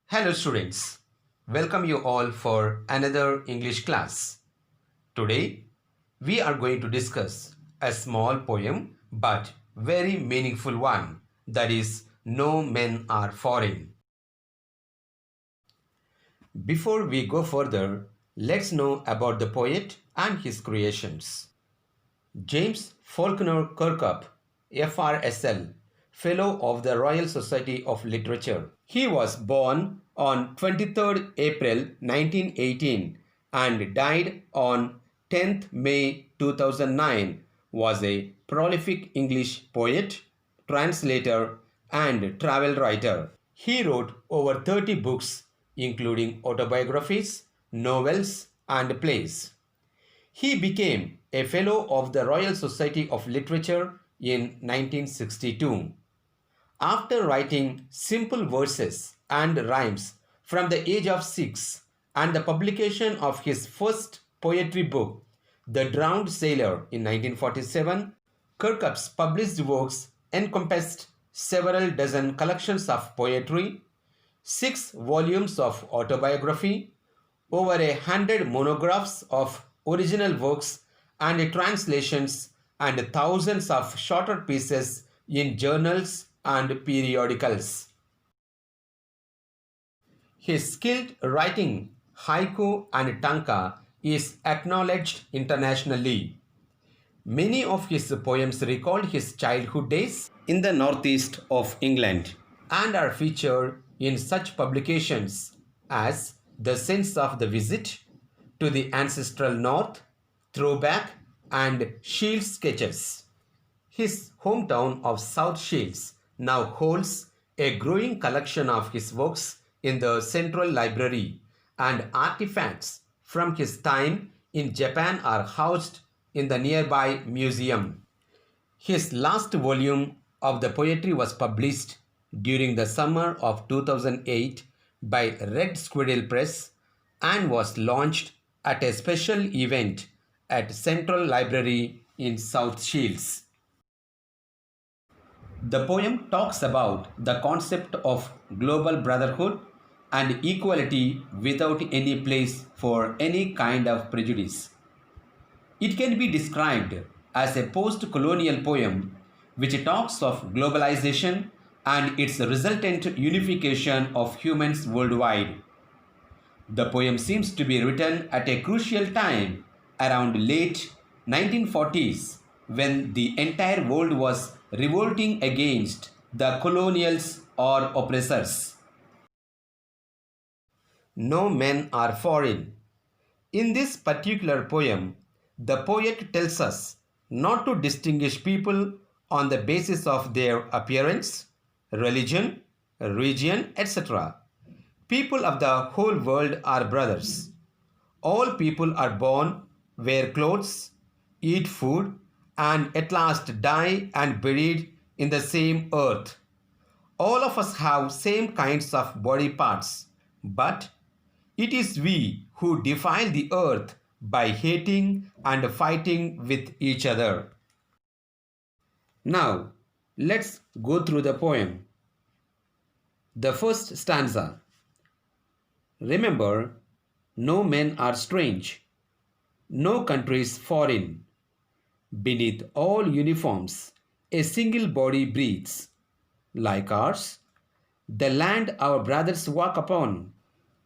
Hello students, welcome you all for another English class. Today we are going to discuss a small poem but very meaningful one, that is No Men Are Foreign. Before we go further, let's know about the poet and his creations. James Faulkner Kirkup, FRSL, Fellow of the Royal Society of Literature. He was born on 23rd April 1918 and died on 10th May 2009, was a prolific English poet, translator, and travel writer. He wrote over 30 books, including autobiographies, novels, and plays. He became a Fellow of the Royal Society of Literature in 1962. After writing simple verses and rhymes from the age of 6 and the publication of his first poetry book, The Drowned Sailor, in 1947, Kirkup's published works encompassed several dozen collections of poetry, 6 volumes of autobiography, over 100 monographs of original works and translations, and thousands of shorter pieces in journals and periodicals. His skilled writing, haiku and tanka, is acknowledged internationally. Many of his poems recall his childhood days in the northeast of England and are featured in such publications as The Sense of the Visit to the Ancestral North, Throwback, and Shields Sketches. His hometown of South Shields now holds a growing collection of his works in the Central Library, and artifacts from his time in Japan are housed in the nearby museum. His last volume of the poetry was published during the summer of 2008 by Red Squirrel Press and was launched at a special event at Central Library in South Shields. The poem talks about the concept of global brotherhood and equality without any place for any kind of prejudice. It can be described as a post-colonial poem which talks of globalization and its resultant unification of humans worldwide. The poem seems to be written at a crucial time around late 1940s when the entire world was revolting against the colonials or oppressors. No men are foreign. In this particular poem, the poet tells us not to distinguish people on the basis of their appearance, religion, region, etc. People of the whole world are brothers. All people are born, wear clothes, eat food, and at last die and buried in the same earth. All of us have same kinds of body parts, but it is we who defile the earth by hating and fighting with each other. Now, let's go through the poem. The first stanza. Remember, no men are strange, no countries foreign. Beneath all uniforms, a single body breathes. Like ours, the land our brothers walk upon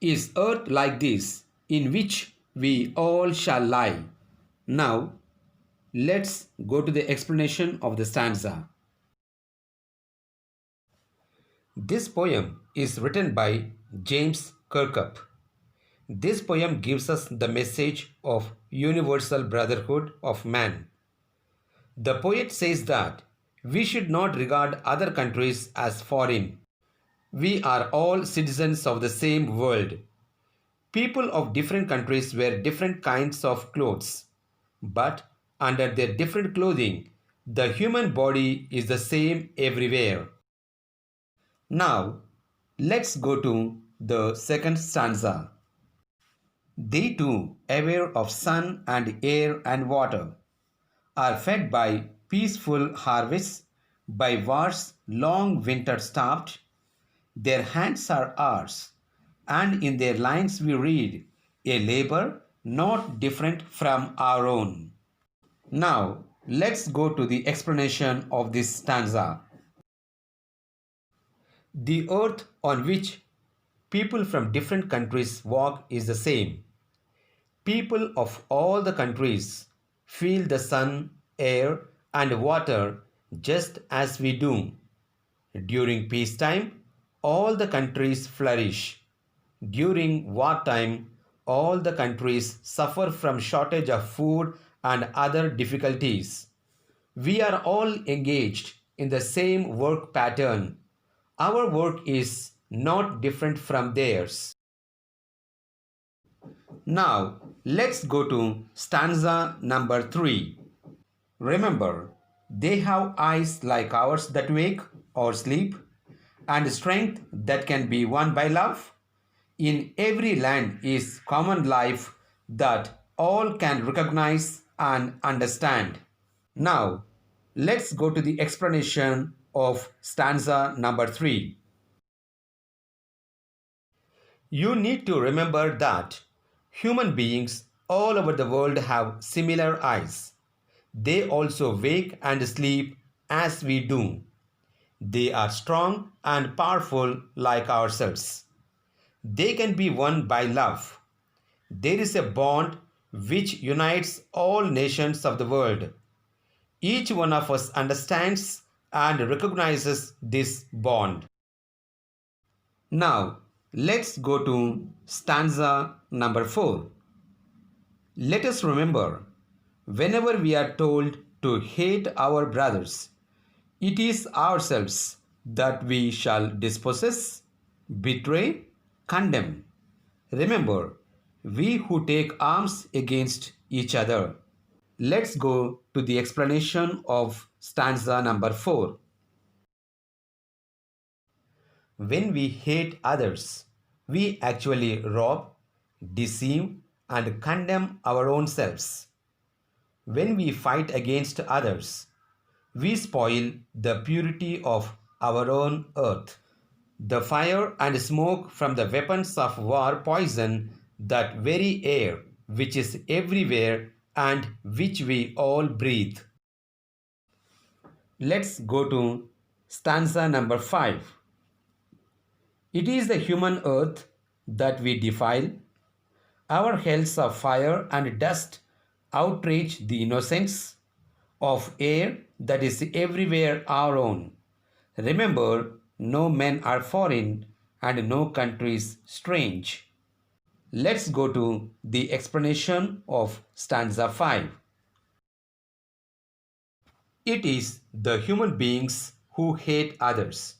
is earth like this, in which we all shall lie. Now, let's go to the explanation of the stanza. This poem is written by James Kirkup. This poem gives us the message of universal brotherhood of man. The poet says that we should not regard other countries as foreign. We are all citizens of the same world. People of different countries wear different kinds of clothes, but under their different clothing, the human body is the same everywhere. Now, let's go to the second stanza. They too, aware of sun and air and water, are fed by peaceful harvests, by war's long winter starved. Their hands are ours, and in their lines we read, a labor not different from our own. Now, let's go to the explanation of this stanza. The earth on which people from different countries walk is the same. People of all the countries feel the sun, air, and water just as we do. During peacetime, all the countries flourish. During wartime, all the countries suffer from shortage of food and other difficulties. We are all engaged in the same work pattern. Our work is not different from theirs. Now, let's go to stanza number 3. Remember, they have eyes like ours that wake or sleep, and strength that can be won by love. In every land is common life that all can recognize and understand. Now, let's go to the explanation of stanza number 3. You need to remember that human beings all over the world have similar eyes. They also wake and sleep as we do. They are strong and powerful like ourselves. They can be won by love. There is a bond which unites all nations of the world. Each one of us understands and recognizes this bond. Now, let's go to stanza number 4. Let us remember, whenever we are told to hate our brothers, it is ourselves that we shall dispossess, betray, condemn. Remember, we who take arms against each other. Let's go to the explanation of stanza number 4. When we hate others, we actually rob, deceive, and condemn our own selves. When we fight against others, we spoil the purity of our own earth. The fire and smoke from the weapons of war poison that very air which is everywhere and which we all breathe. Let's go to stanza number 5. It is the human earth that we defile. Our hells of fire and dust outrage the innocence of air that is everywhere our own. Remember, no men are foreign and no countries strange. Let's go to the explanation of stanza 5. It is the human beings who hate others.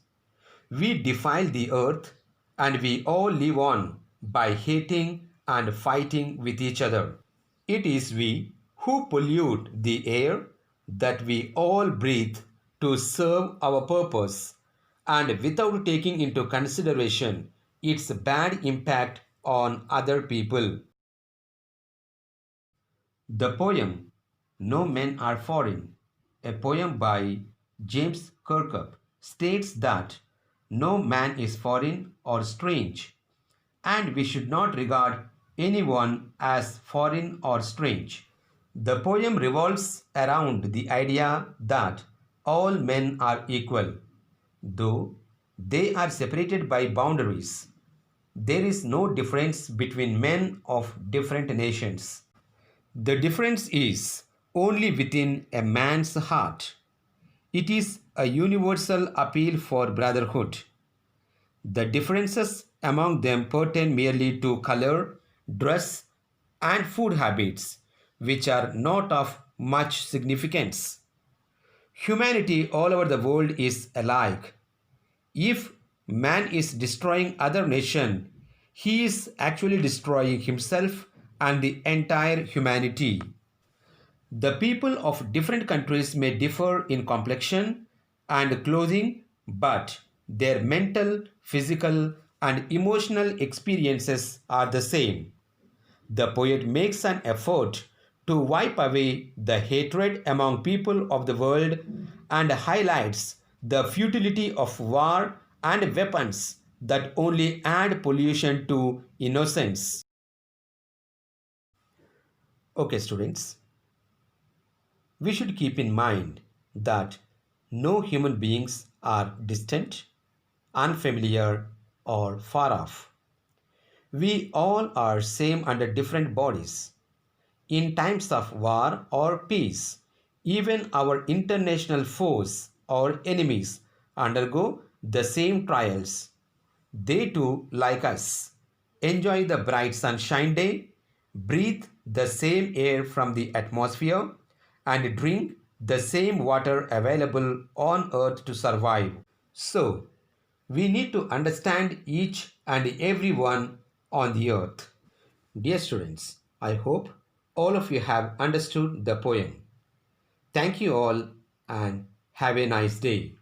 We defile the earth and we all live on by hating and fighting with each other. It is we who pollute the air that we all breathe to serve our purpose and without taking into consideration its bad impact on other people. The poem No Men Are Foreign, a poem by James Kirkup, states that no man is foreign or strange, and we should not regard anyone as foreign or strange. The poem revolves around the idea that all men are equal, though they are separated by boundaries. There is no difference between men of different nations. The difference is only within a man's heart. It is a universal appeal for brotherhood. The differences among them pertain merely to color, dress, and food habits, which are not of much significance. Humanity all over the world is alike. If man is destroying other nation, he is actually destroying himself and the entire humanity. The people of different countries may differ in complexion and clothing, but their mental, physical, and emotional experiences are the same. The poet makes an effort to wipe away the hatred among people of the world and highlights the futility of war and weapons that only add pollution to innocence. Okay, students, we should keep in mind that no human beings are distant, unfamiliar, or far off. We all are same under different bodies. In times of war or peace, even our international foes or enemies undergo the same trials. They too, like us, enjoy the bright sunshine day, breathe the same air from the atmosphere, and drink the same water available on earth to survive. So, we need to understand each and every one on the earth. Dear students, I hope all of you have understood the poem. Thank you all and have a nice day.